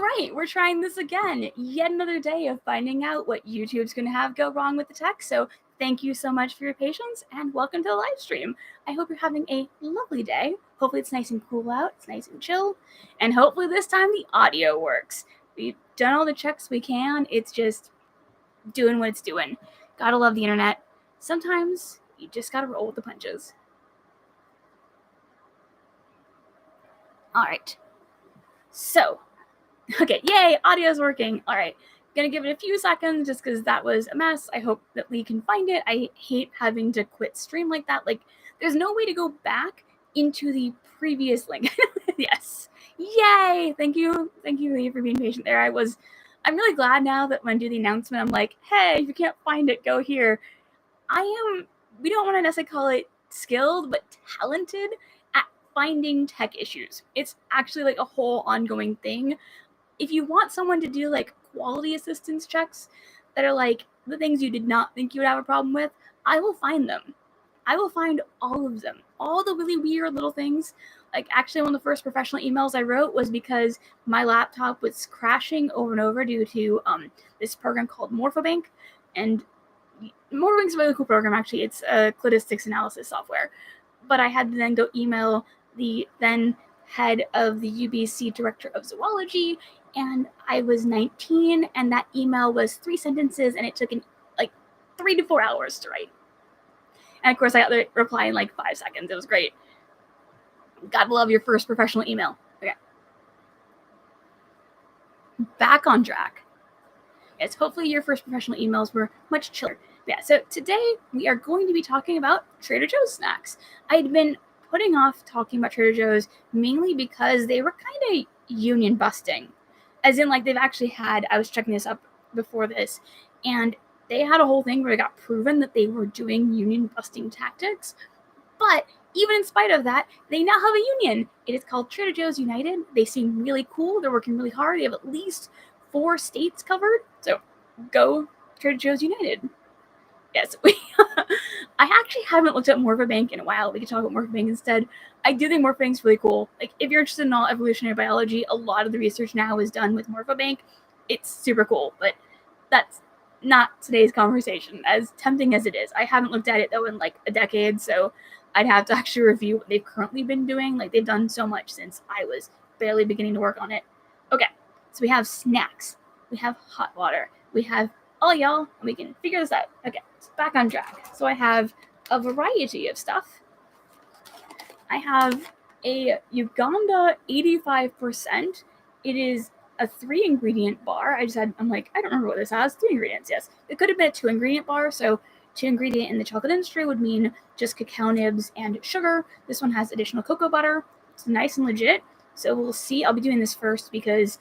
right, we're trying this again. Yet another day of finding out what YouTube's going to have go wrong with the tech. So thank you so much for your patience and welcome to the live stream. I hope you're having a lovely day. Hopefully it's nice and cool out, it's nice and chill, and hopefully this time the audio works. We've done all the checks we can. It's just doing what it's doing. Gotta love the internet. Sometimes you just gotta roll with the punches. All right. So, okay, yay, audio's working. All right, gonna give it a few seconds just because that was a mess. I hope that we can find it. I hate having to quit stream like that. Like, there's no way to go back into the previous link. Yes, yay! Thank you, Lee, for being patient there. I'm really glad now that when I do the announcement, I'm like, hey, if you can't find it, go here. We don't want to necessarily call it skilled, but talented at finding tech issues. It's actually like a whole ongoing thing. If you want someone to do like quality assistance checks that are like the things you did not think you would have a problem with, I will find them. I will find all of them. All the really weird little things. Like, actually, one of the first professional emails I wrote was because my laptop was crashing over and over due to this program called Morphobank. And Morphobank's a really cool program, actually. It's a cladistics analysis software. But I had to then go email the then head of the UBC Director of Zoology, and I was 19, and that email was 3 sentences, and it took like 3 to 4 hours to write. And of course, I got the reply in like 5 seconds. It was great. Gotta love your first professional email. Okay. Back on track. Yes, hopefully your first professional emails were much chiller. But yeah, so today we are going to be talking about Trader Joe's snacks. I'd been putting off talking about Trader Joe's mainly because they were kind of union busting. As in, like, they've actually had, I was checking this up before this, and they had a whole thing where it got proven that they were doing union busting tactics. But even in spite of that, they now have a union. It is called Trader Joe's United. They seem really cool. They're working really hard. They have at least 4 states covered. So go Trader Joe's United. Yes, I actually haven't looked at Morphobank in a while. We could talk about Morphobank instead. I do think Morphobank's really cool. Like, if you're interested in all evolutionary biology, a lot of the research now is done with Morphobank. It's super cool, but that's not today's conversation, as tempting as it is. I haven't looked at it, though, in like a decade, so I'd have to actually review what they've currently been doing. Like, they've done so much since I was barely beginning to work on it. Okay, so we have snacks. We have hot water. We have all y'all, and we can figure this out. Okay, so back on track. So I have a variety of stuff. I have a Uganda 85%. It is a 3-ingredient bar. I'm like, I don't remember what this has. 3 ingredients, yes. It could have been a 2-ingredient bar, so 2-ingredient in the chocolate industry would mean just cacao nibs and sugar. This one has additional cocoa butter. It's nice and legit. So we'll see. I'll be doing this first because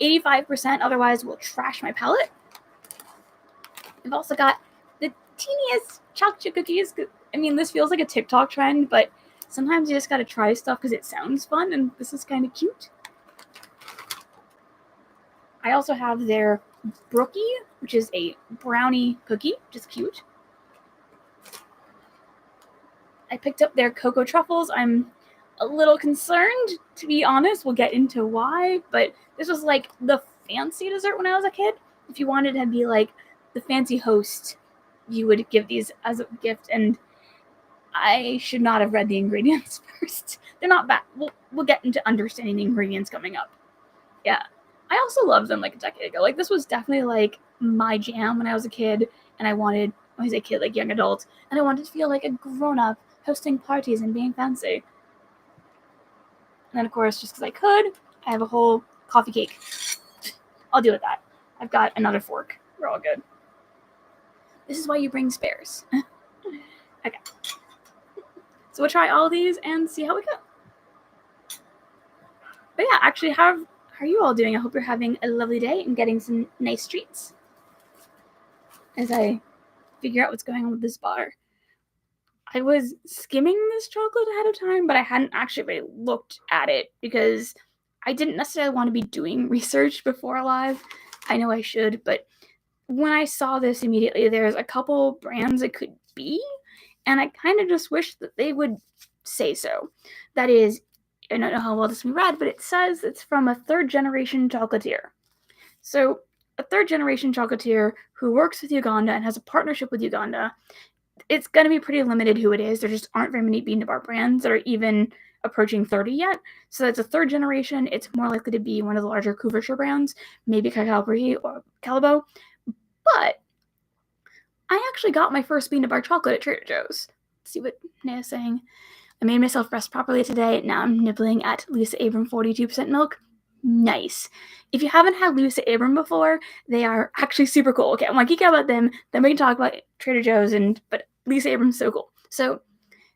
85% otherwise will trash my palate. I've also got the teeniest chocolate chip cookies. I mean, this feels like a TikTok trend, but sometimes you just gotta try stuff because it sounds fun, and this is kind of cute. I also have their brookie, which is a brownie cookie, which is cute. I picked up their cocoa truffles. I'm a little concerned, to be honest. We'll get into why, but this was like the fancy dessert when I was a kid. If you wanted to be like the fancy host, you would give these as a gift, and I should not have read the ingredients first. They're not bad. We'll get into understanding the ingredients coming up. Yeah. I also loved them like a decade ago. Like, this was definitely like my jam when I was a kid, and when I was a kid, like young adult, and I wanted to feel like a grown-up hosting parties and being fancy. And then, of course, just because I could, I have a whole coffee cake. I'll deal with that. I've got another fork. We're all good. This is why you bring spares. Okay. So we'll try all of these and see how we go. But yeah, actually, how are you all doing? I hope you're having a lovely day and getting some nice treats as I figure out what's going on with this bar. I was skimming this chocolate ahead of time, but I hadn't actually really looked at it because I didn't necessarily want to be doing research before live. I know I should, but when I saw this immediately, there's a couple brands it could be, and I kind of just wish that they would say so. That is, I don't know how well this can be read, but it says it's from a third-generation chocolatier. So a third-generation chocolatier who works with Uganda and has a partnership with Uganda. It's going to be pretty limited who it is. There just aren't very many bean to bar brands that are even approaching 30 yet. So that's a third generation. It's more likely to be one of the larger Couverture brands, maybe Cacao Brie or Calabo. But I actually got my first bean to bar chocolate at Trader Joe's. Let's see what Naya's saying. I made myself rest properly today. Now I'm nibbling at Lisa Abram 42% milk. Nice. If you haven't had Lisa Abram before, they are actually super cool. Okay, I want to geek out about them. Then we can talk about Trader Joe's, but Lisa Abram's so cool. So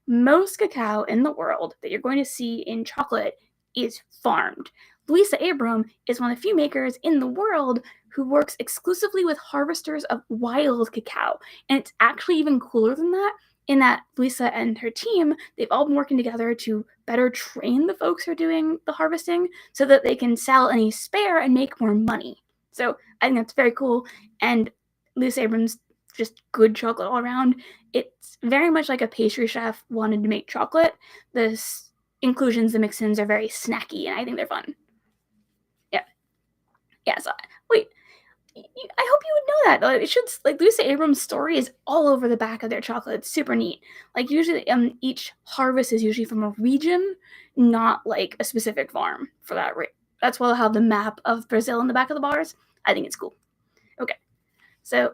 most cacao in the world that you're going to see in chocolate is farmed. Lisa Abram is one of the few makers in the world who works exclusively with harvesters of wild cacao. And it's actually even cooler than that, in that Lisa and her team, they've all been working together to better train the folks who are doing the harvesting so that they can sell any spare and make more money. So I think that's very cool. And Lisa Abram's just good chocolate all around. It's very much like a pastry chef wanted to make chocolate. The inclusions, the mix-ins are very snacky, and I think they're fun. Yeah, so, wait, I hope you would know that. It should, like, Lisa Abram's story is all over the back of their chocolate. It's super neat. Like, usually, each harvest is usually from a region, not, like, a specific farm for that. That's why they'll have the map of Brazil in the back of the bars. I think it's cool. Okay, so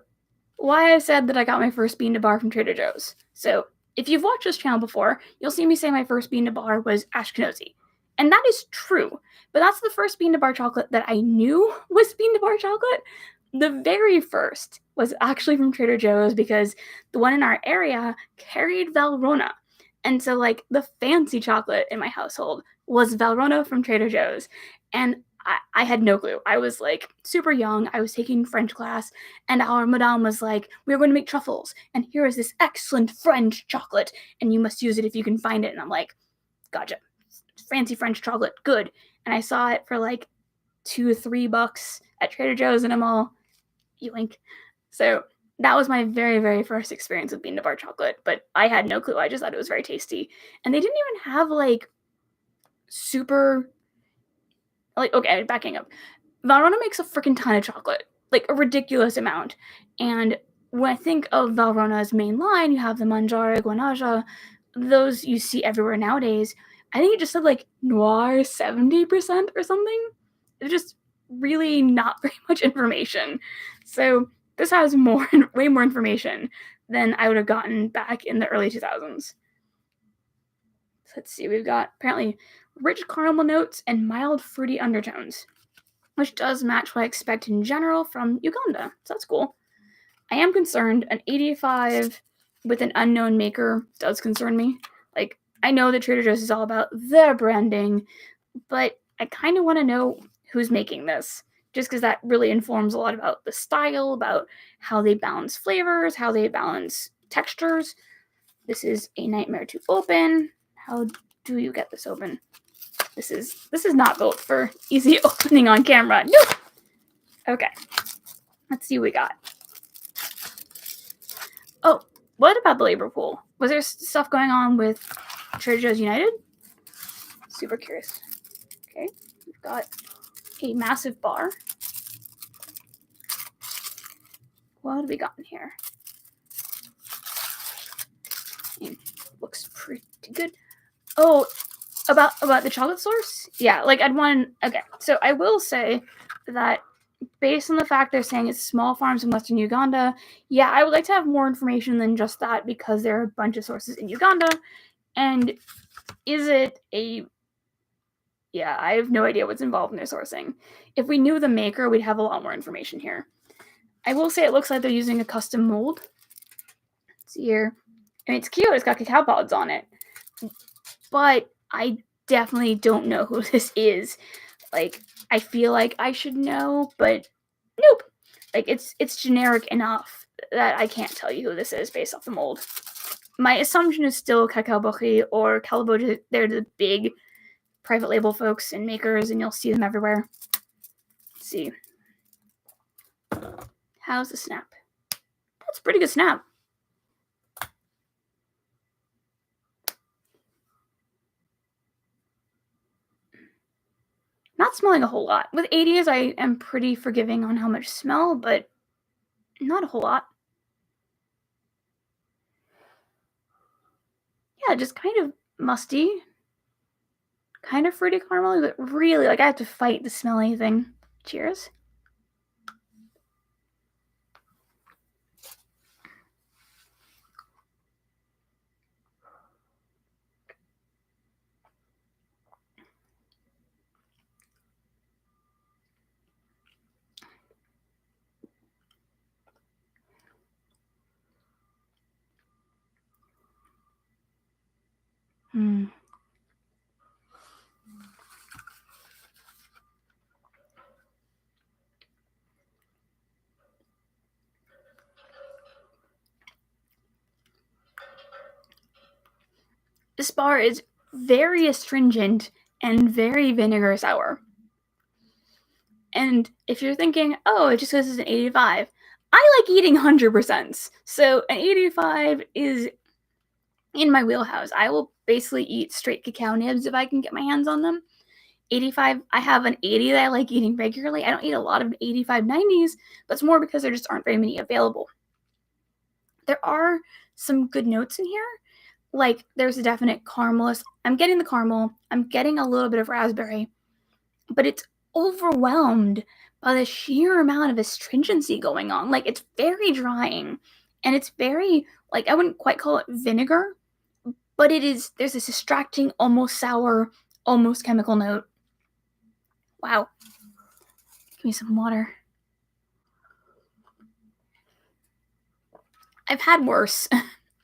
why I said that I got my first bean to bar from Trader Joe's. So if you've watched this channel before, you'll see me say my first bean to bar was Ashkenazi. And that is true. But that's the first bean to bar chocolate that I knew was bean to bar chocolate. The very first was actually from Trader Joe's because the one in our area carried Valrhona. And so, like, the fancy chocolate in my household was Valrhona from Trader Joe's. And I had no clue. I was, like, super young. I was taking French class, and our madame was like, we're going to make truffles, and here is this excellent French chocolate, and you must use it if you can find it. And I'm like, gotcha. Fancy French chocolate, good. And I saw it for, like, $2-3 at Trader Joe's, and I'm all, yoink. So that was my very, very first experience with bean to bar chocolate, but I had no clue. I just thought it was very tasty. And they didn't even have, like, super... Like, okay, backing up. Valrhona makes a freaking ton of chocolate. Like, a ridiculous amount. And when I think of Valrhona's main line, you have the Manjaro, Guanaja. Those you see everywhere nowadays. I think it just said, like, Noir 70% or something. It's just really not very much information. So this has way more information than I would have gotten back in the early 2000s. So let's see. We've got, apparently, rich caramel notes and mild fruity undertones, which does match what I expect in general from Uganda. So that's cool. I am concerned. An 85 with an unknown maker does concern me. Like, I know that Trader Joe's is all about their branding, but I kind of want to know who's making this, just because that really informs a lot about the style, about how they balance flavors, how they balance textures. This is a nightmare to open. How do you get this open? This is not built for easy opening on camera. Nope. Okay. Let's see what we got. Oh, what about the labor pool? Was there stuff going on with Trader Joe's United? Super curious. Okay. We've got a massive bar. What have we got in here? It looks pretty good. Oh, about the chocolate source? Yeah, like I'd want... Okay, so I will say that based on the fact they're saying it's small farms in Western Uganda, yeah, I would like to have more information than just that because there are a bunch of sources in Uganda. And is it a... Yeah, I have no idea what's involved in their sourcing. If we knew the maker, we'd have a lot more information here. I will say it looks like they're using a custom mold. Let's see here. And it's cute. It's got cacao pods on it. But I definitely don't know who this is. Like, I feel like I should know, but nope. Like, it's generic enough that I can't tell you who this is based off the mold. My assumption is still Cacao Brie or Calabo. They're the big private label folks and makers, and you'll see them everywhere. Let's see. How's the snap? That's a pretty good snap. Not smelling a whole lot. With 80s, I am pretty forgiving on how much smell, but not a whole lot. Yeah, just kind of musty, kind of fruity caramel, but really, like, I have to fight to smell anything. Cheers. Hmm. This bar is very astringent and very vinegar sour. And if you're thinking, oh, it just because it's an 85, I like eating 100%. So an 85 is in my wheelhouse. I will basically eat straight cacao nibs if I can get my hands on them. 85, I have an 80 that I like eating regularly. I don't eat a lot of 85 90s, but it's more because there just aren't very many available. There are some good notes in here. Like, there's a definite caramelist. I'm getting the caramel. I'm getting a little bit of raspberry. But it's overwhelmed by the sheer amount of astringency going on. Like, it's very drying. And it's very, like, I wouldn't quite call it vinegar, but there's this distracting, almost sour, almost chemical note. Wow. Give me some water. I've had worse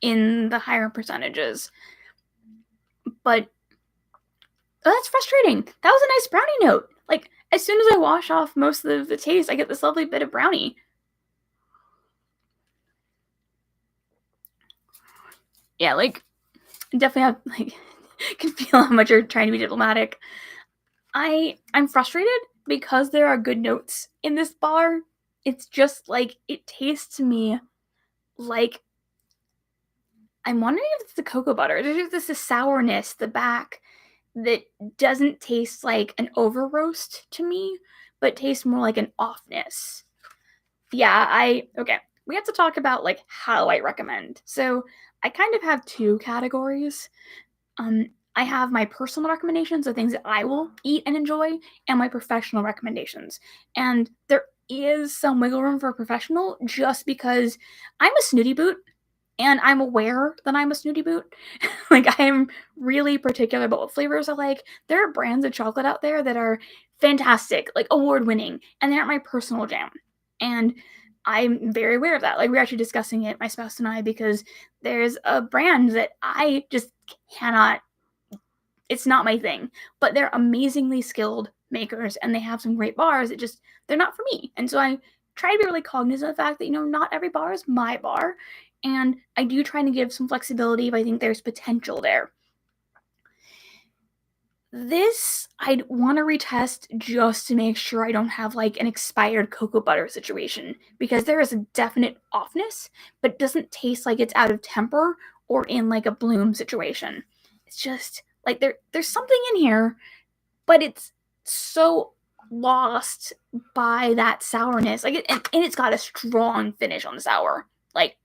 in the higher percentages, but that's frustrating. That was a nice brownie note. Like, as soon as I wash off most of the taste, I get this lovely bit of brownie. Yeah, like, definitely have, like, can feel how much you're trying to be diplomatic. I'm frustrated because there are good notes in this bar. It's just like, it tastes to me like, I'm wondering if it's the cocoa butter. There's just this sourness, the back, that doesn't taste like an over roast to me, but tastes more like an offness. Yeah, okay. We have to talk about, like, how I recommend. So I kind of have two categories. I have my personal recommendations, the things that I will eat and enjoy, and my professional recommendations. And there is some wiggle room for a professional just because I'm a snooty boot and I'm aware that I'm a snooty boot. Like, I'm really particular about what flavors I like. There are brands of chocolate out there that are fantastic, like award winning, and they aren't my personal jam. And I'm very aware of that. Like, we're actually discussing it, my spouse and I, because there's a brand that I just cannot, it's not my thing, but they're amazingly skilled makers and they have some great bars. They're not for me. And so I try to be really cognizant of the fact that, not every bar is my bar. And I do try to give some flexibility if I think there's potential there. This I'd want to retest just to make sure I don't have, like, an expired cocoa butter situation, because there is a definite offness, but it doesn't taste like it's out of temper or in, like, a bloom situation. It's just like there's something in here, but it's so lost by that sourness. Like, and it's got a strong finish on the sour. Like,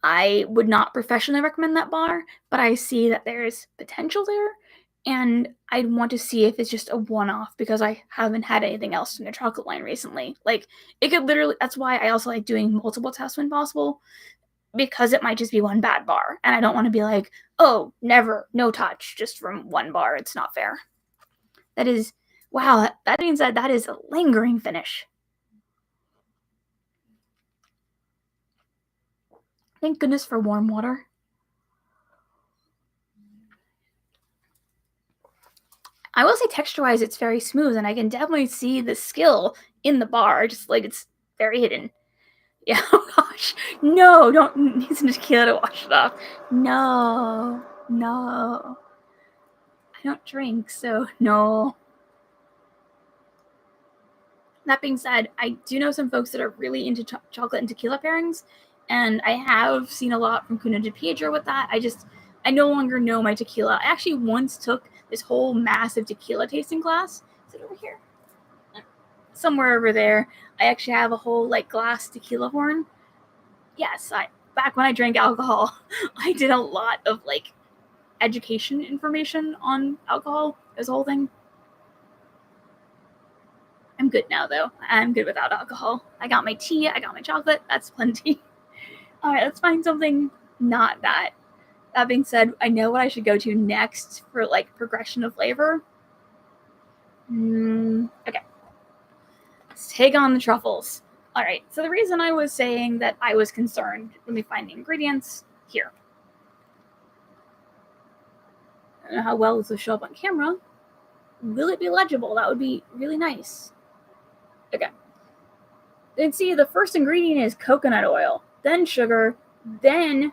I would not professionally recommend that bar, but I see that there's potential there, and I'd want to see if it's just a one-off because I haven't had anything else in the chocolate line recently. Like, it could literally, that's why I also like doing multiple tests when possible, because it might just be one bad bar, and I don't want to be like, oh, never, no touch, just from one bar. It's not fair. That is, wow, that being said, that is a lingering finish. Thank goodness for warm water. I will say texture-wise, it's very smooth, and I can definitely see the skill in the bar. Just, like, it's very hidden. Yeah, oh gosh. No, don't need some tequila to wash it off. No. I don't drink, so no. That being said, I do know some folks that are really into chocolate and tequila pairings, and I have seen a lot from Cuna de Piedra with that. I no longer know my tequila. I actually once took this whole massive tequila tasting glass. Is it over here? Somewhere over there. I actually have a whole like glass tequila horn. Yes, back when I drank alcohol, I did a lot of like education information on alcohol. This whole thing. I'm good now though. I'm good without alcohol. I got my tea, I got my chocolate, that's plenty. Alright, let's find something not that. That being said, I know what I should go to next for like progression of flavor. Okay. Let's take on the truffles. Alright, so the reason I was saying that I was concerned, let me find the ingredients here. I don't know how well this will show up on camera. Will it be legible? That would be really nice. Okay. You can see the first ingredient is coconut oil, then sugar, then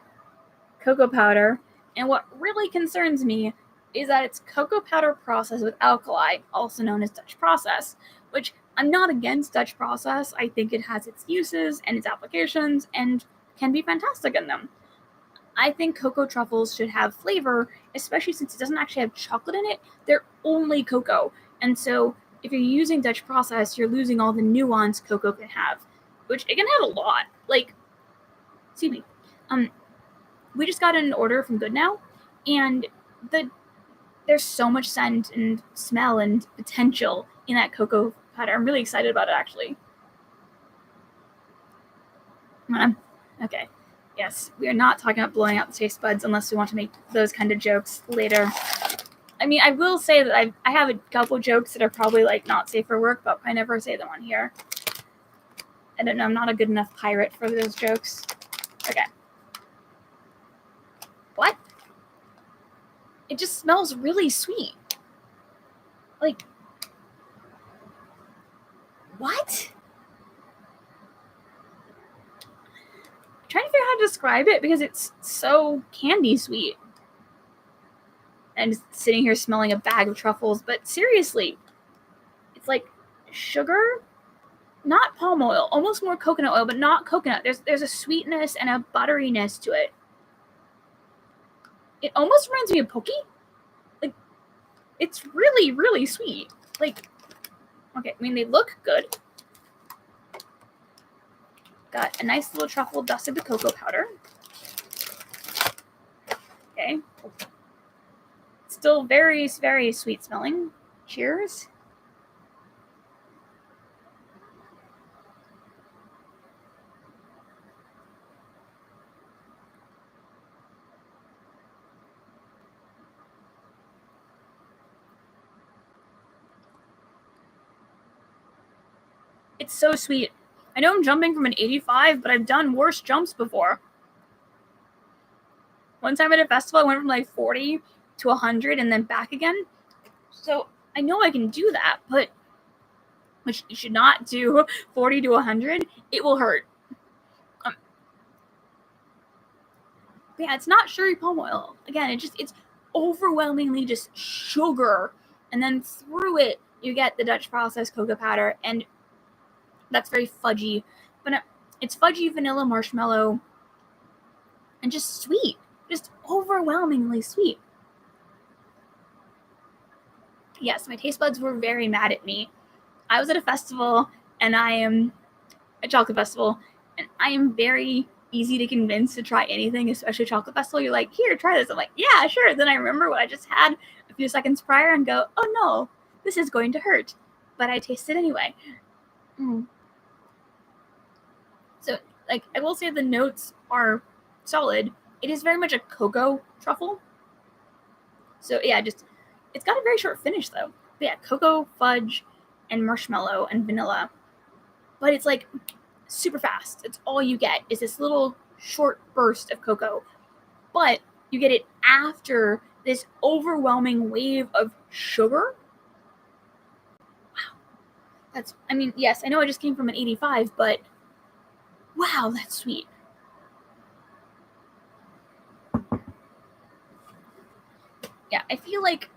cocoa powder, and what really concerns me is that it's cocoa powder processed with alkali, also known as Dutch process, which I'm not against Dutch process. I think it has its uses and its applications and can be fantastic in them. I think cocoa truffles should have flavor, especially since it doesn't actually have chocolate in it. They're only cocoa. And so if you're using Dutch process, you're losing all the nuance cocoa can have, which it can have a lot. Like, excuse me. We just got an order from Good Now, and there's so much scent and smell and potential in that cocoa powder. I'm really excited about it, actually. Okay. Yes, we are not talking about blowing out the taste buds unless we want to make those kind of jokes later. I mean, I will say that I have a couple jokes that are probably like not safe for work, but I never say them on here. I don't know, I'm not a good enough pirate for those jokes. Okay. What? It just smells really sweet. Like, what? I'm trying to figure out how to describe it because it's so candy sweet. And just sitting here smelling a bag of truffles, but seriously, it's like sugar, not palm oil, almost more coconut oil, but not coconut. There's a sweetness and a butteriness to it. It almost reminds me of Pokey. Like, it's really, really sweet. Like, okay, I mean, they look good. Got a nice little truffle dusted with cocoa powder. Okay. Still very, very sweet smelling. Cheers. It's so sweet. I know I'm jumping from an 85, but I've done worse jumps before. One time at a festival, I went from like 40 to 100 and then back again. So I know I can do that, but which you should not do 40 to 100. It will hurt. Yeah, it's not sugary palm oil. Again, it's overwhelmingly just sugar. And then through it, you get the Dutch processed cocoa powder, and that's very fudgy. But it's fudgy, vanilla, marshmallow, and just sweet. Just overwhelmingly sweet. Yes, my taste buds were very mad at me. I was at a festival, and I am a chocolate festival, and I am very easy to convince to try anything, especially chocolate festival. You're like, here, try this. I'm like, yeah, sure. Then I remember what I just had a few seconds prior and go, oh no, this is going to hurt. But I taste it anyway. So, like, I will say the notes are solid. It is very much a cocoa truffle. So, yeah, it's got a very short finish, though. But yeah, cocoa, fudge, and marshmallow, and vanilla. But it's, like, super fast. It's all you get is this little short burst of cocoa. But you get it after this overwhelming wave of sugar. Wow. I mean, yes, I know I just came from an 85, but wow, that's sweet. Yeah, I feel like,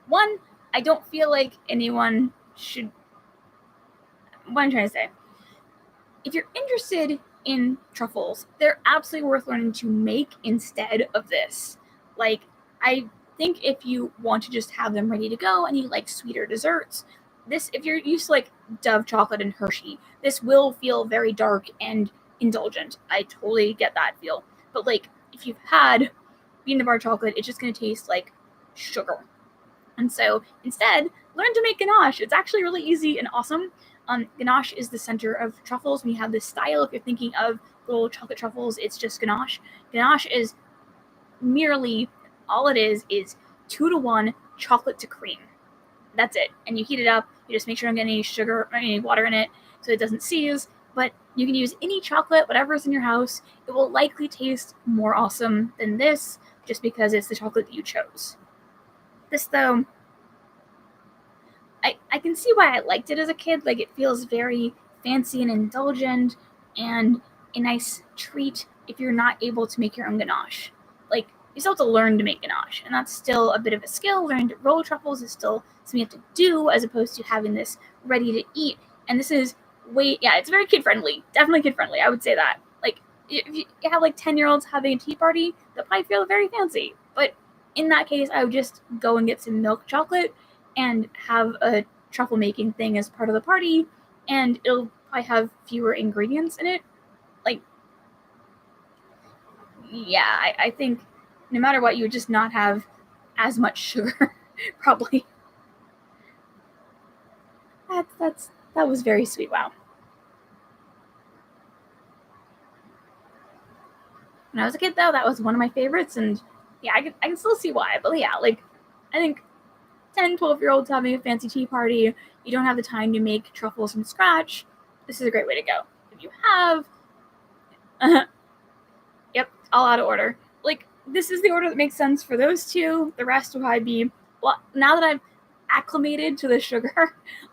one, I don't feel like anyone should, what I'm trying to say, if you're interested in truffles, they're absolutely worth learning to make instead of this. Like, I think if you want to just have them ready to go and you like sweeter desserts, this, if you're used to like Dove chocolate and Hershey, this will feel very dark and indulgent. I totally get that feel. But like if you've had peanut bar chocolate, it's just going to taste like sugar. And so instead, learn to make ganache. It's actually really easy and awesome. Ganache is the center of truffles. When you have this style, if you're thinking of little chocolate truffles, it's just ganache. Ganache is merely, all it is 2-to-1 chocolate to cream. That's it. And you heat it up. You just make sure you don't get any sugar or any water in it so it doesn't seize. But you can use any chocolate, whatever's in your house. It will likely taste more awesome than this just because it's the chocolate that you chose. This, though, I can see why I liked it as a kid. Like, it feels very fancy and indulgent and a nice treat if you're not able to make your own ganache. Like, you still have to learn to make ganache, and that's still a bit of a skill. Learning to roll truffles is still something you have to do as opposed to having this ready to eat. And this is it's very kid-friendly. Definitely kid-friendly, I would say that. Like, if you have, like, 10-year-olds having a tea party, they'll probably feel very fancy. But in that case, I would just go and get some milk chocolate and have a truffle making thing as part of the party, and it'll probably have fewer ingredients in it. Like, yeah, I think no matter what, you would just not have as much sugar, probably. That was very sweet. Wow. When I was a kid, though, that was one of my favorites, and yeah, I can still see why. But yeah, like, I think 10, 12-year-olds having a fancy tea party, you don't have the time to make truffles from scratch, this is a great way to go. If you have, yep, all out of order. Like, this is the order that makes sense for those two. The rest will probably be, well, now that I've acclimated to the sugar,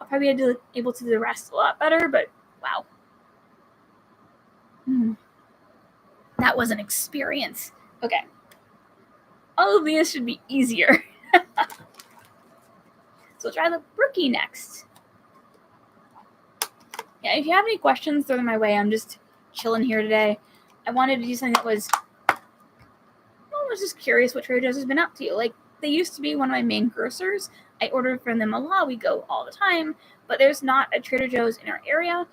I'll probably be able to do the rest a lot better, but wow. That was an experience. Okay. All of these should be easier. So we'll try the brookie next. Yeah, if you have any questions, throw them my way. I'm just chilling here today. I wanted to do something that was, I was just curious what Trader Joe's has been up to. Like, they used to be one of my main grocers. I ordered from them a lot. We go all the time. But there's not a Trader Joe's in our area.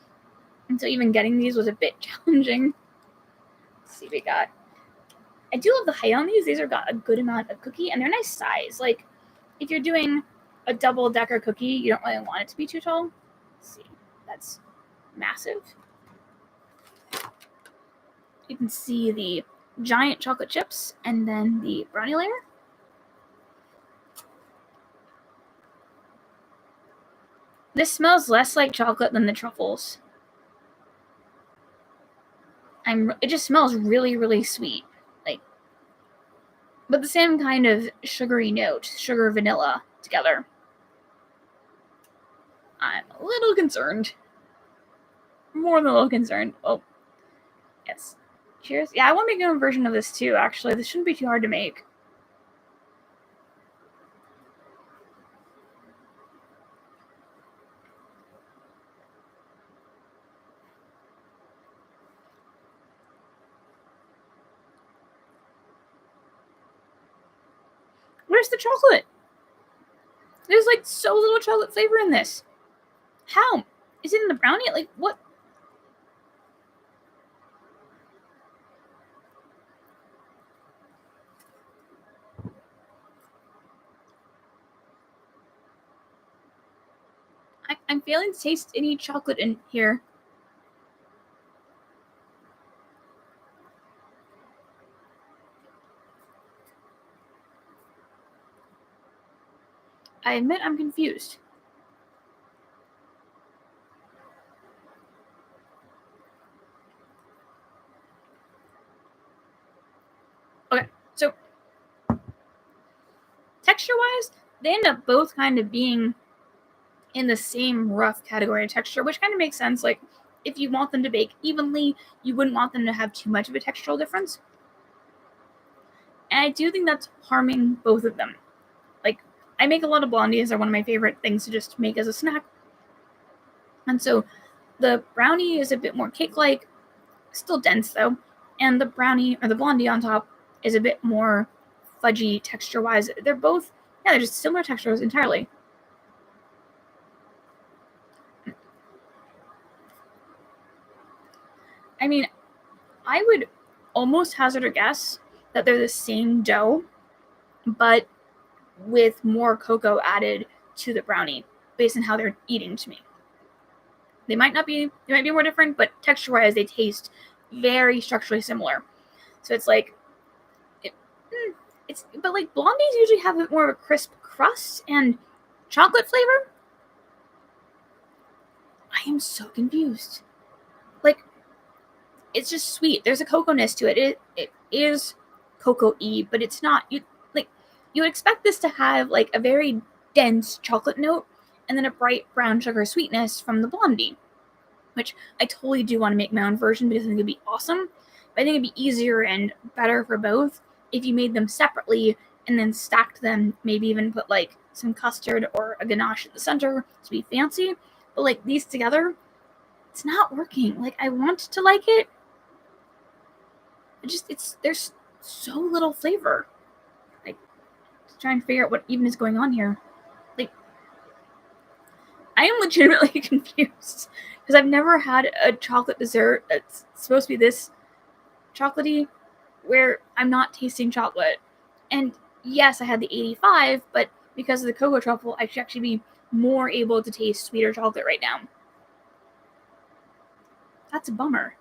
And so even getting these was a bit challenging. Let's see what we got. I do love the height on these. These are got a good amount of cookie, and they're nice size. Like, if you're doing a double-decker cookie, you don't really want it to be too tall. Let's see. That's massive. You can see the giant chocolate chips and then the brownie layer. This smells less like chocolate than the truffles. It just smells really, really sweet. Like, but the same kind of sugary note, sugar vanilla together. I'm a little concerned. More than a little concerned. Oh, yes. Cheers. Yeah, I want to make a version of this too, actually. This shouldn't be too hard to make. Where's the chocolate? There's like so little chocolate flavor in this. How? Is it in the brownie? Like, what? I'm failing to taste any chocolate in here. I admit I'm confused. Okay, so texture-wise, they end up both kind of being in the same rough category of texture, which kind of makes sense. Like, if you want them to bake evenly, you wouldn't want them to have too much of a textural difference. And I do think that's harming both of them. Like, I make a lot of blondies. They're one of my favorite things to just make as a snack. And so the brownie is a bit more cake-like, still dense though, and the brownie or the blondie on top is a bit more fudgy texture-wise. They're both, they're just similar textures entirely. I mean, I would almost hazard a guess that they're the same dough, but with more cocoa added to the brownie based on how they're eating to me. They might be more different, but texture-wise, they taste very structurally similar. So it's like, but like blondies usually have a bit more of a crisp crust and chocolate flavor. I am so confused. Like, it's just sweet. There's a cocoa-ness to it. It is cocoa-y, but it's not. You would expect this to have like a very dense chocolate note and then a bright brown sugar sweetness from the blondie, which I totally do want to make my own version because I think it'd be awesome. But I think it'd be easier and better for both if you made them separately and then stacked them, maybe even put like some custard or a ganache in the center to be fancy. But like these together, it's not working. Like, I want to like it. There's so little flavor. Like, trying to figure out what even is going on here. Like, I am legitimately confused because I've never had a chocolate dessert that's supposed to be this chocolatey where I'm not tasting chocolate. And yes, I had the 85, but because of the cocoa truffle, I should actually be more able to taste sweeter chocolate right now. That's a bummer.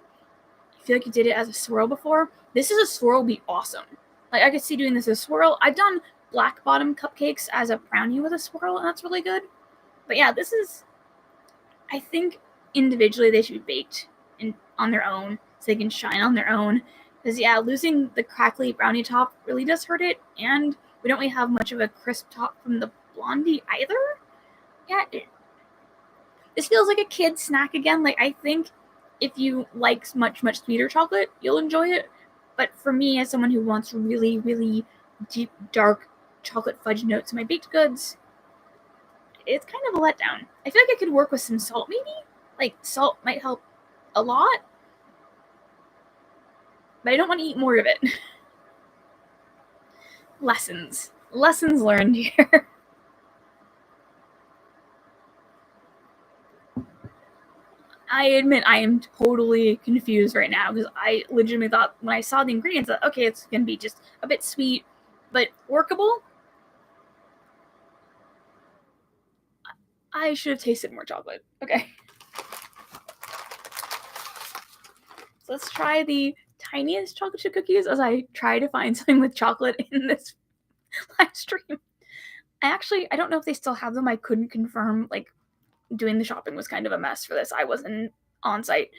I feel like you did it as a swirl before. This as a swirl would be awesome. Like, I could see doing this as a swirl. I've done black bottom cupcakes as a brownie with a swirl, and that's really good. But yeah, this is, I think individually they should be baked on their own so they can shine on their own. Because yeah, losing the crackly brownie top really does hurt it, and we don't really have much of a crisp top from the blondie either. Yeah, this feels like a kid snack again. Like, I think if you like much sweeter chocolate, you'll enjoy it. But for me, as someone who wants really, really deep, dark chocolate fudge notes in my baked goods, it's kind of a letdown. I feel like I could work with some salt, maybe? Like, salt might help a lot. But I don't want to eat more of it. Lessons learned here. I admit I am totally confused right now because I legitimately thought when I saw the ingredients that, okay, it's going to be just a bit sweet, but workable. I should have tasted more chocolate. Okay. So let's try the tiniest chocolate chip cookies as I try to find something with chocolate in this live stream. I don't know if they still have them. I couldn't confirm. Like, doing the shopping was kind of a mess for this. I wasn't on site.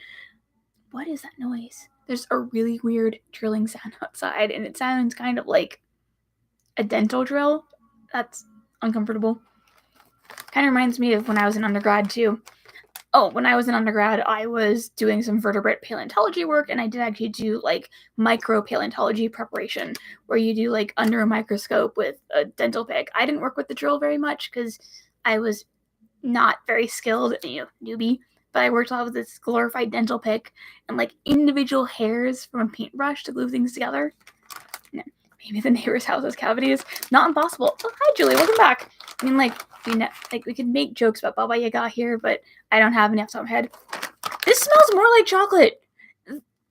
What is that noise? There's a really weird drilling sound outside, and it sounds kind of like a dental drill. That's uncomfortable. Kind of reminds me of when I was in undergrad, too. Oh, when I was in undergrad, I was doing some vertebrate paleontology work, and I did actually do, like, micro-paleontology preparation, where you do, like, under a microscope with a dental pick. I didn't work with the drill very much, because I was not very skilled, newbie, but I worked a lot with this glorified dental pick and, like, individual hairs from a paintbrush to glue things together. Maybe the neighbor's house has cavities. Not impossible. Oh, hi, Julie. Welcome back. I mean, we could make jokes about Baba Yaga here, but I don't have any off the top of my head. This smells more like chocolate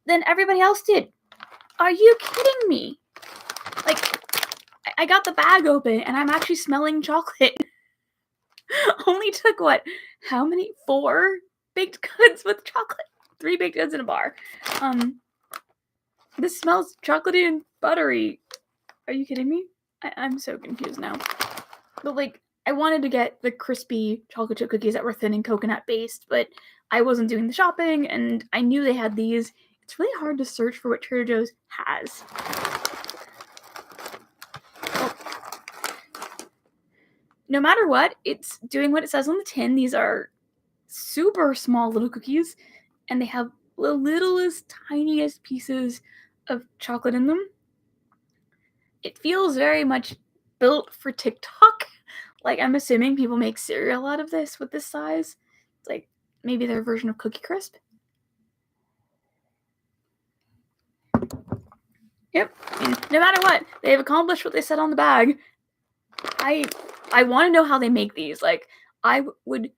than everybody else did. Are you kidding me? Like, I got the bag open, and I'm actually smelling chocolate. Only took, what? How many? 4 baked goods with chocolate? 3 baked goods in a bar. This smells chocolatey and buttery. Are you kidding me? I'm so confused now. But, like, I wanted to get the crispy chocolate chip cookies that were thin and coconut based, but I wasn't doing the shopping, and I knew they had these. It's really hard to search for what Trader Joe's has. Oh. No matter what, it's doing what it says on the tin. These are super small little cookies, and they have the littlest, tiniest pieces of chocolate in them. It feels very much built for TikTok. Like, I'm assuming people make cereal out of this with this size. It's like maybe their version of Cookie Crisp. Yep. And no matter what, they've accomplished what they said on the bag. I want to know how they make these. Like, I would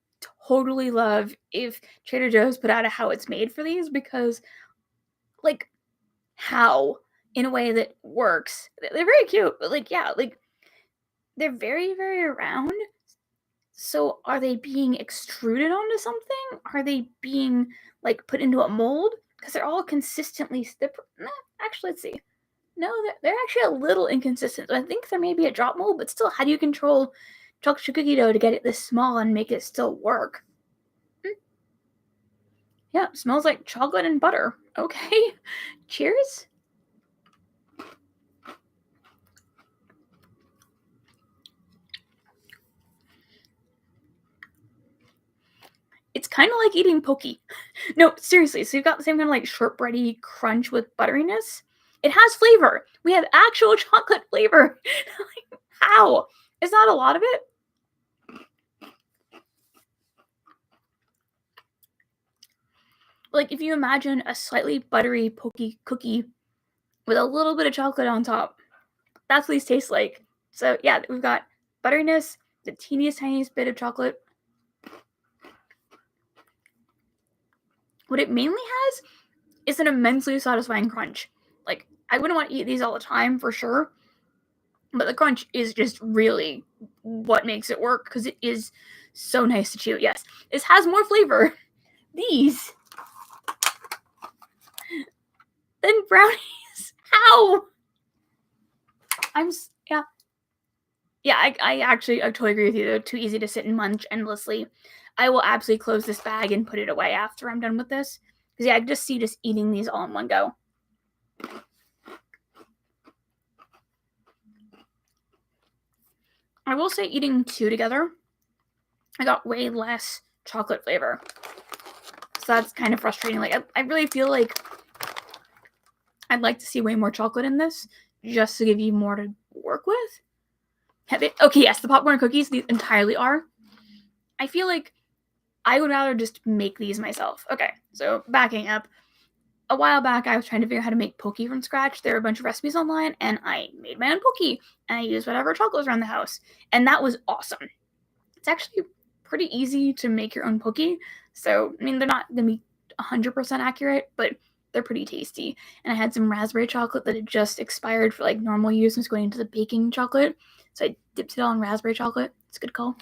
totally love if Trader Joe's put out a how it's made for these, because, like, how, in a way that works. They're very cute, but, like, yeah, like, they're very, very round. So are they being extruded onto something? Are they being, like, put into a mold? Because they're all consistently... actually, let's see. No, they're actually a little inconsistent. So I think there may be a drop mold, but still, how do you control chocolate chip cookie dough to get it this small and make it still work? Yeah, smells like chocolate and butter. Okay. Cheers. It's kind of like eating Pokey. No, seriously. So you've got the same kind of like shortbready crunch with butteriness. It has flavor. We have actual chocolate flavor. Like, how? Is not a lot of it? Like, if you imagine a slightly buttery Pokey cookie with a little bit of chocolate on top, that's what these taste like. So yeah, we've got butteriness, the teeniest, tiniest bit of chocolate. What it mainly has is an immensely satisfying crunch. Like, I wouldn't want to eat these all the time for sure, but the crunch is just really what makes it work, because it is so nice to chew. Yes, this has more flavor, these, than brownies. How? I totally agree with you. They're too easy to sit and munch endlessly. I will absolutely close this bag and put it away after I'm done with this. Because yeah, I can just see just eating these all in one go. I will say, eating two together, I got way less chocolate flavor. So that's kind of frustrating. Like, I really feel like I'd like to see way more chocolate in this, just to give you more to work with. Okay, yes, the popcorn cookies, these entirely are. I feel like I would rather just make these myself. Okay, so backing up. A while back, I was trying to figure out how to make Pocky from scratch. There were a bunch of recipes online, and I made my own Pocky, and I used whatever chocolate was around the house, and that was awesome. It's actually pretty easy to make your own Pocky, so, I mean, they're not going to be 100% accurate, but they're pretty tasty. And I had some raspberry chocolate that had just expired for, like, normal use and was going into the baking chocolate, so I dipped it all in raspberry chocolate. It's a good call.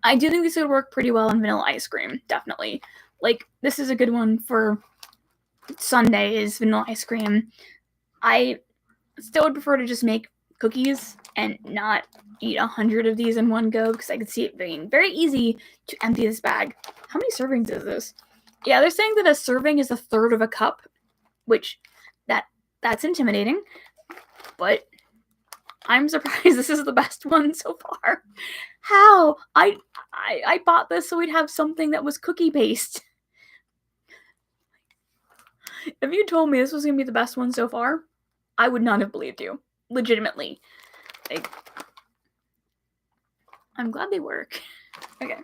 I do think this would work pretty well in vanilla ice cream, definitely. Like, this is a good one for Sundays, vanilla ice cream. I still would prefer to just make cookies and not eat 100 of these in one go, because I could see it being very easy to empty this bag. How many servings is this? Yeah, they're saying that a serving is a third of a cup, which that's intimidating, but I'm surprised this is the best one so far. How? I bought this so we'd have something that was cookie based. If you told me this was going to be the best one so far, I would not have believed you. Legitimately. Like, I'm glad they work. Okay.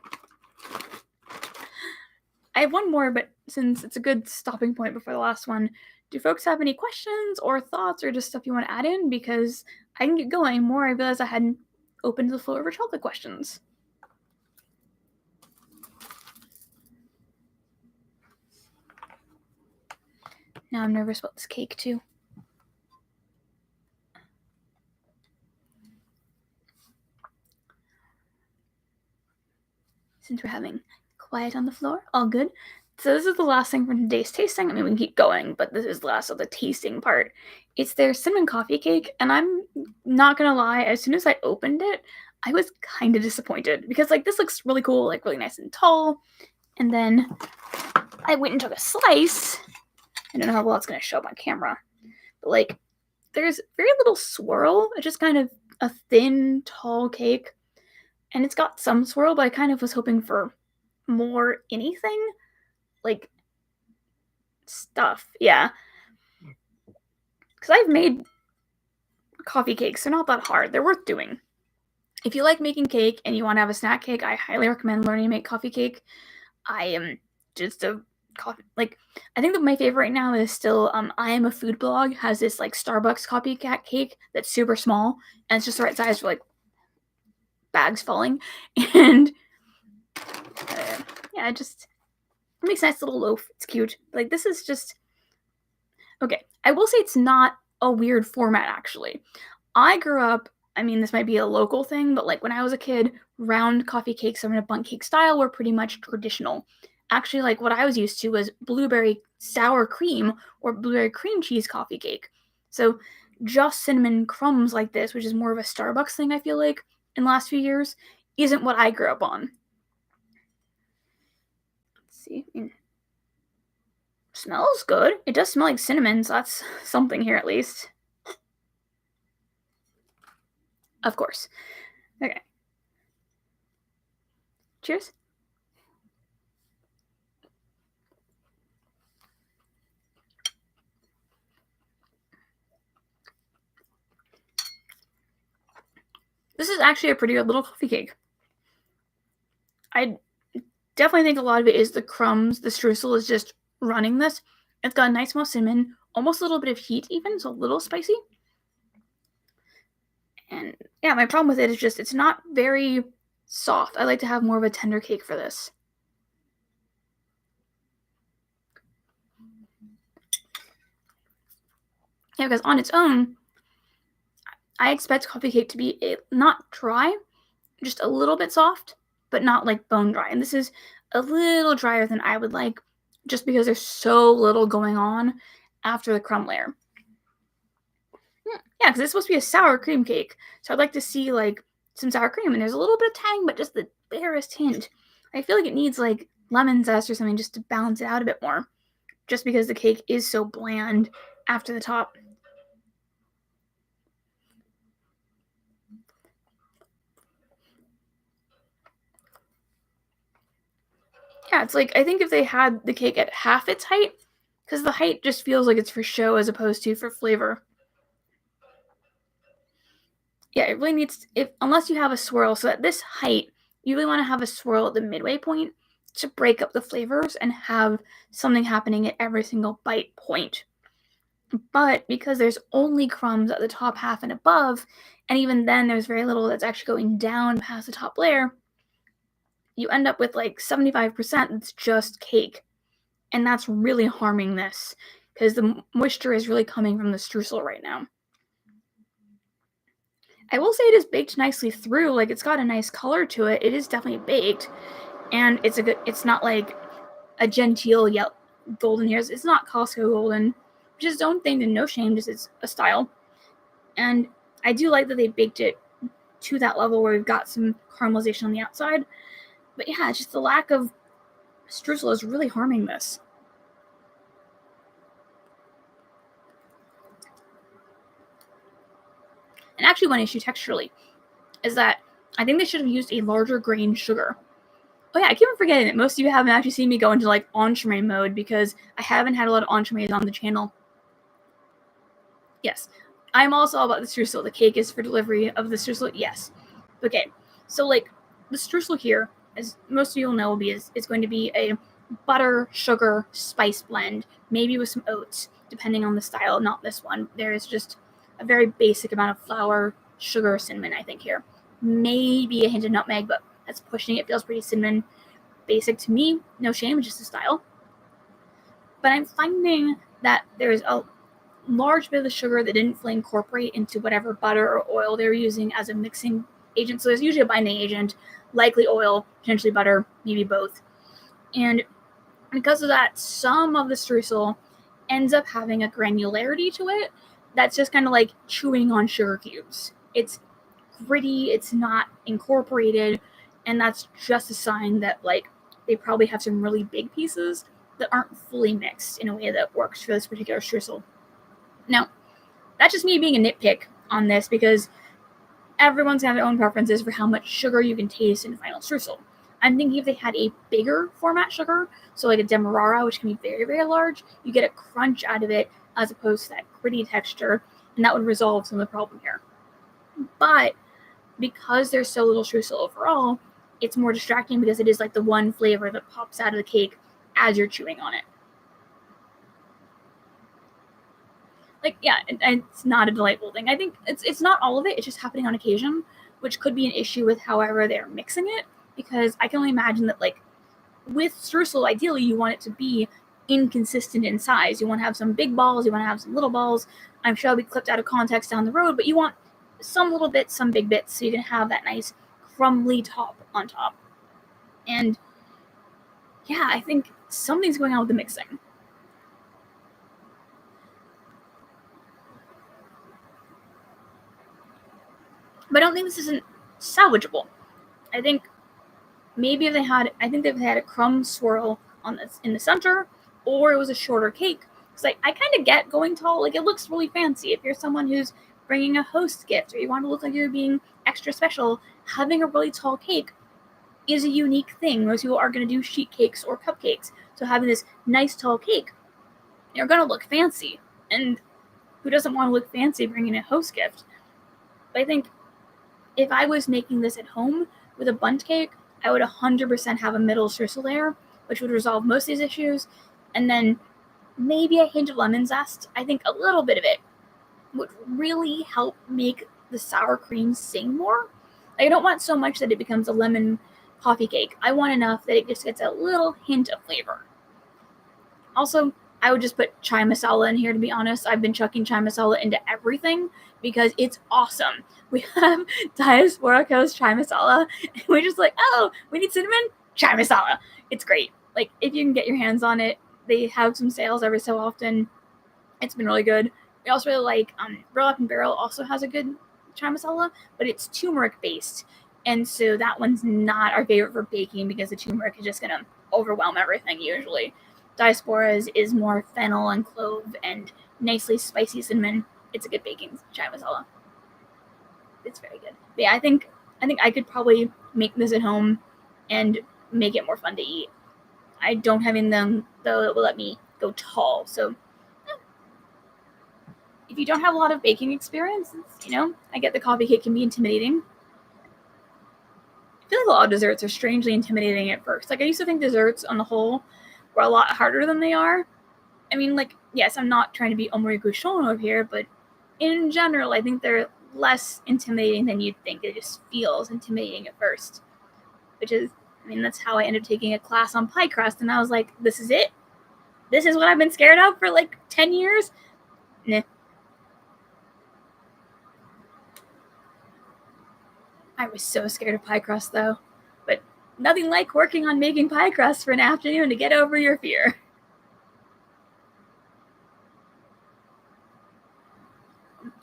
I have one more, but since it's a good stopping point before the last one, do folks have any questions or thoughts or just stuff you want to add in? Because I can get going more. I realized I hadn't opened the floor for chocolate questions. Now I'm nervous about this cake, too. Since we're having quiet on the floor, all good. So this is the last thing from today's tasting. I mean, we can keep going, but this is the last of the tasting part. It's their cinnamon coffee cake, and I'm not gonna lie, as soon as I opened it, I was kind of disappointed, because, like, this looks really cool, like, really nice and tall, and then I went and took a slice. I don't know how well it's gonna show up on camera, but, like, there's very little swirl. It's just kind of a thin, tall cake, and it's got some swirl, but I kind of was hoping for more anything. Like, stuff, yeah. Because I've made coffee cakes. They're not that hard. They're worth doing. If you like making cake and you want to have a snack cake, I highly recommend learning to make coffee cake. I am just a coffee. Like, I think that my favorite right now is still I Am a Food Blog has this like Starbucks copycat cake that's super small and it's just the right size for like bags falling. And yeah, it makes a nice little loaf. It's cute. Like, this is just okay. I will say it's not a weird format actually. I grew up, I mean, this might be a local thing, but like when I was a kid, round coffee cakes in a bundt cake style were pretty much traditional. Actually, like what I was used to was blueberry sour cream or blueberry cream cheese coffee cake. So just cinnamon crumbs like this, which is more of a Starbucks thing, I feel like, in the last few years, isn't what I grew up on. Let's see. Smells good. It does smell like cinnamon, so that's something here at least. Of course. Okay. Cheers. This is actually a pretty good little coffee cake. I definitely think a lot of it is the crumbs. The streusel is just running this. It's got a nice smell of cinnamon, almost a little bit of heat even, so a little spicy. And yeah, my problem with it is just it's not very soft. I like to have more of a tender cake for this. Yeah, because on its own, I expect coffee cake to be not dry, just a little bit soft, but not like bone dry. And this is a little drier than I would like, just because there's so little going on after the crumb layer. Yeah, because it's supposed to be a sour cream cake, so I'd like to see like some sour cream, and there's a little bit of tang, but just the barest hint. I feel like it needs like lemon zest or something just to balance it out a bit more, just because the cake is so bland after the top. Yeah, it's like I think if they had the cake at half its height, because the height just feels like it's for show as opposed to for flavor. Yeah, it really needs, if unless you have a swirl, so at this height, you really want to have a swirl at the midway point to break up the flavors and have something happening at every single bite point. But because there's only crumbs at the top half and above, and even then there's very little that's actually going down past the top layer, you end up with like 75% that's just cake. And that's really harming this because the moisture is really coming from the streusel right now. I will say it is baked nicely through. Like, it's got a nice color to it. It is definitely baked, and it's not like a genteel yellow golden here. It's not Costco golden, which is its own thing and no shame, just it's a style. And I do like that they baked it to that level where we've got some caramelization on the outside. But yeah, it's just the lack of streusel is really harming this. And actually, one issue texturally is that I think they should have used a larger grain sugar. Oh yeah, I keep forgetting that most of you haven't actually seen me go into like entremet mode because I haven't had a lot of entremets on the channel. Yes, I'm also all about the streusel. The cake is for delivery of the streusel. Yes. Okay, so like the streusel here, as most of you will know, is going to be a butter, sugar, spice blend, maybe with some oats, depending on the style. Not this one. There is just a very basic amount of flour, sugar, cinnamon, I think here. Maybe a hint of nutmeg, but that's pushing it. Feels pretty cinnamon basic to me. No shame, just a style. But I'm finding that there's a large bit of the sugar that didn't fully incorporate into whatever butter or oil they were using as a mixing agent. So there's usually a binding agent, likely oil, potentially butter, maybe both. And because of that, some of the streusel ends up having a granularity to it that's just kind of like chewing on sugar cubes. It's gritty, it's not incorporated, and that's just a sign that like they probably have some really big pieces that aren't fully mixed in a way that works for this particular streusel. Now, that's just me being a nitpick on this because everyone's gonna have their own preferences for how much sugar you can taste in the final streusel. I'm thinking if they had a bigger format sugar, so like a demerara, which can be very, very large, you get a crunch out of it as opposed to that gritty texture, and that would resolve some of the problem here. But because there's so little streusel overall, it's more distracting because it is like the one flavor that pops out of the cake as you're chewing on it. Like, yeah, it's not a delightful thing. I think it's not all of it. It's just happening on occasion, which could be an issue with however they're mixing it, because I can only imagine that, like, with streusel, ideally you want it to be inconsistent in size. You want to have some big balls, you want to have some little balls. I'm sure it'll be clipped out of context down the road, but you want some little bits, some big bits, so you can have that nice crumbly top on top. And yeah, I think something's going on with the mixing. But I don't think this isn't salvageable. I think maybe they've had a crumb swirl on this in the center, or it was a shorter cake. Because I kind of get going tall. Like, it looks really fancy. If you're someone who's bringing a host gift, or you want to look like you're being extra special, having a really tall cake is a unique thing. Most people are going to do sheet cakes or cupcakes. So having this nice tall cake, you're going to look fancy. And who doesn't want to look fancy bringing a host gift? But I think if I was making this at home with a bundt cake, I would 100% have a middle streusel layer, which would resolve most of these issues. And then maybe a hint of lemon zest. I think a little bit of it would really help make the sour cream sing more. I don't want so much that it becomes a lemon coffee cake. I want enough that it just gets a little hint of flavor. Also, I would just put chai masala in here, to be honest. I've been chucking chai masala into everything because it's awesome. We have Diaspora Coast chai masala, and we're just like, oh, we need cinnamon? Chai masala. It's great. Like, if you can get your hands on it, they have some sales every so often. It's been really good. We also really like Burlap and Barrel also has a good chai masala, but it's turmeric based. And so that one's not our favorite for baking because the turmeric is just going to overwhelm everything usually. Diaspora's is more fennel and clove and nicely spicy cinnamon. It's a good baking chai masala. It's very good. But yeah, I think I could probably make this at home and make it more fun to eat. I don't have anything though that will let me go tall. So if you don't have a lot of baking experience, I get the coffee cake can be intimidating. I feel like a lot of desserts are strangely intimidating at first. Like, I used to think desserts on the whole were a lot harder than they are. I mean, like, yes, I'm not trying to be Omri Gouchon over here, but in general, I think they're less intimidating than you'd think. It just feels intimidating at first. Which is, that's how I ended up taking a class on pie crust, and I was like, this is it? This is what I've been scared of for like 10 years? Nah. I was so scared of pie crust, though. But nothing like working on making pie crust for an afternoon to get over your fear.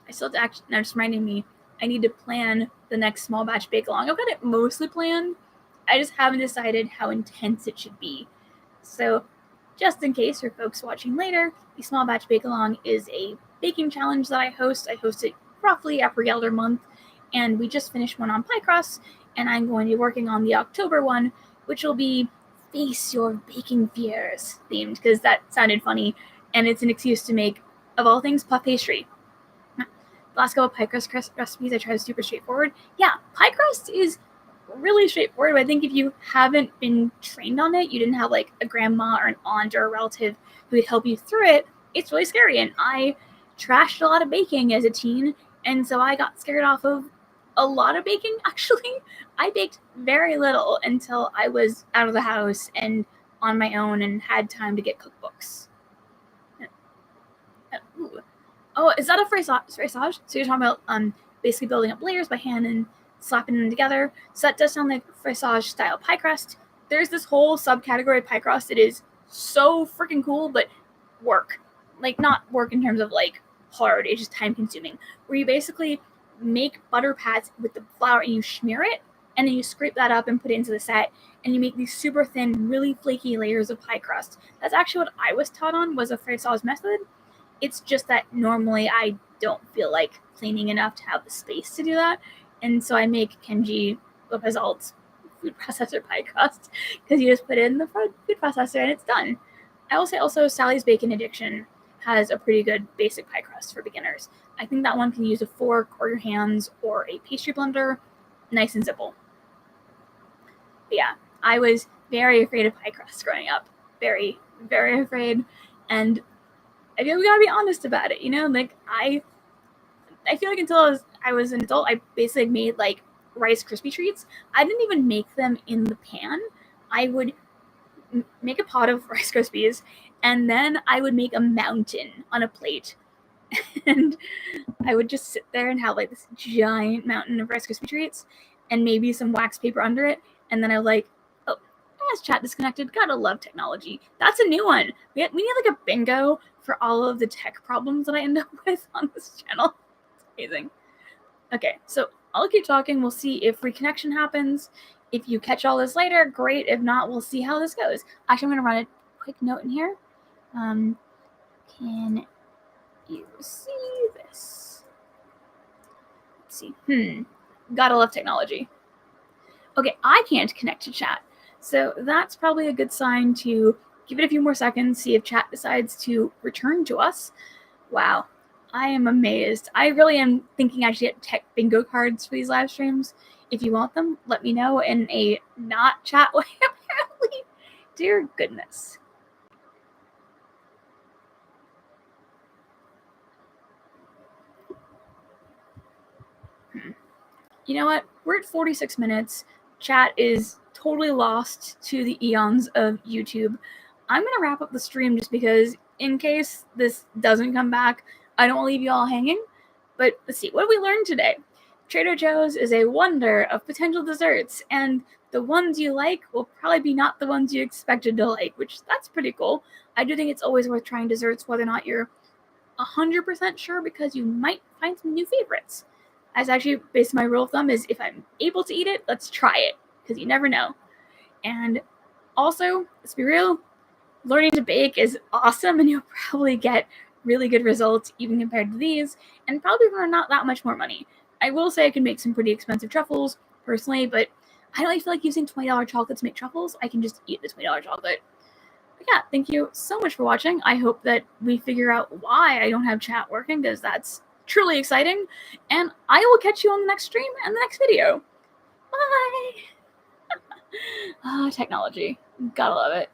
I still have to actually, now just reminding me, I need to plan the next small batch bake-along. I've got it mostly planned. I just haven't decided how intense it should be. So, just in case for folks watching later, the small batch bake-along is a baking challenge that I host. I host it roughly every other month. And we just finished one on pie crust, and I'm going to be working on the October one, which will be Face Your Baking Fears themed, because that sounded funny, and it's an excuse to make, of all things, puff pastry. The last couple of pie crust recipes I tried super straightforward. Yeah, pie crust is really straightforward, but I think if you haven't been trained on it, you didn't have like a grandma or an aunt or a relative who would help you through it, it's really scary. And I trashed a lot of baking as a teen, and so I got scared off of a lot of baking, actually. I baked very little until I was out of the house and on my own and had time to get cookbooks. Ooh. Oh, is that a phrasage? So you're talking about basically building up layers by hand and slapping them together. So that does sound like phrasage style pie crust. There's this whole subcategory of pie crust that is so freaking cool, but work. Like, not work in terms of like hard, it's just time consuming. Where you basically make butter pats with the flour and you smear it, and then you scrape that up and put it into the set, and you make these super thin, really flaky layers of pie crust. That's actually what I was taught on, was a phrasage method. It's just that normally I don't feel like cleaning enough to have the space to do that, and so I make Kenji Lopez-Alt's food processor pie crust, because you just put it in the food processor and it's done. I will say also Sally's Bacon Addiction has a pretty good basic pie crust for beginners. I think that one can use a fork or your hands or a pastry blender. Nice and simple. But yeah, I was very afraid of pie crust growing up. very, very afraid. And I feel we gotta be honest about it, you know? Like, I feel like until I was an adult, I basically made, like, Rice Krispie treats. I didn't even make them in the pan. I would make a pot of Rice Krispies, and then I would make a mountain on a plate. And I would just sit there and have, like, this giant mountain of Rice Krispie treats and maybe some wax paper under it. And then I was like, oh, as chat disconnected. Gotta love technology. That's a new one. We need, like, a bingo for all of the tech problems that I end up with on this channel. It's amazing. Okay, so I'll keep talking. We'll see if reconnection happens. If you catch all this later, great. If not, we'll see how this goes. Actually, I'm going to run a quick note in here. Can you see this? Let's see. Gotta love technology. Okay, I can't connect to chat. So that's probably a good sign to give it a few more seconds, see if chat decides to return to us. Wow, I am amazed. I really am thinking I should get tech bingo cards for these live streams. If you want them, let me know in a not chat way, apparently. Dear goodness. You know what? We're at 46 minutes. Chat is totally lost to the eons of YouTube. I'm going to wrap up the stream just because in case this doesn't come back, I don't want to leave you all hanging. But let's see, what did we learn today? Trader Joe's is a wonder of potential desserts, and the ones you like will probably be not the ones you expected to like, which that's pretty cool. I do think it's always worth trying desserts, whether or not you're 100% sure, because you might find some new favorites. As actually, based on my rule of thumb, is if I'm able to eat it, let's try it, because you never know. And also, let's be real, learning to bake is awesome, and you'll probably get really good results even compared to these, and probably for not that much more money. I will say I can make some pretty expensive truffles, personally, but I don't really feel like using $20 chocolate to make truffles. I can just eat the $20 chocolate. But yeah, thank you so much for watching. I hope that we figure out why I don't have chat working, because that's truly exciting. And I will catch you on the next stream and the next video. Bye! Technology. Gotta love it.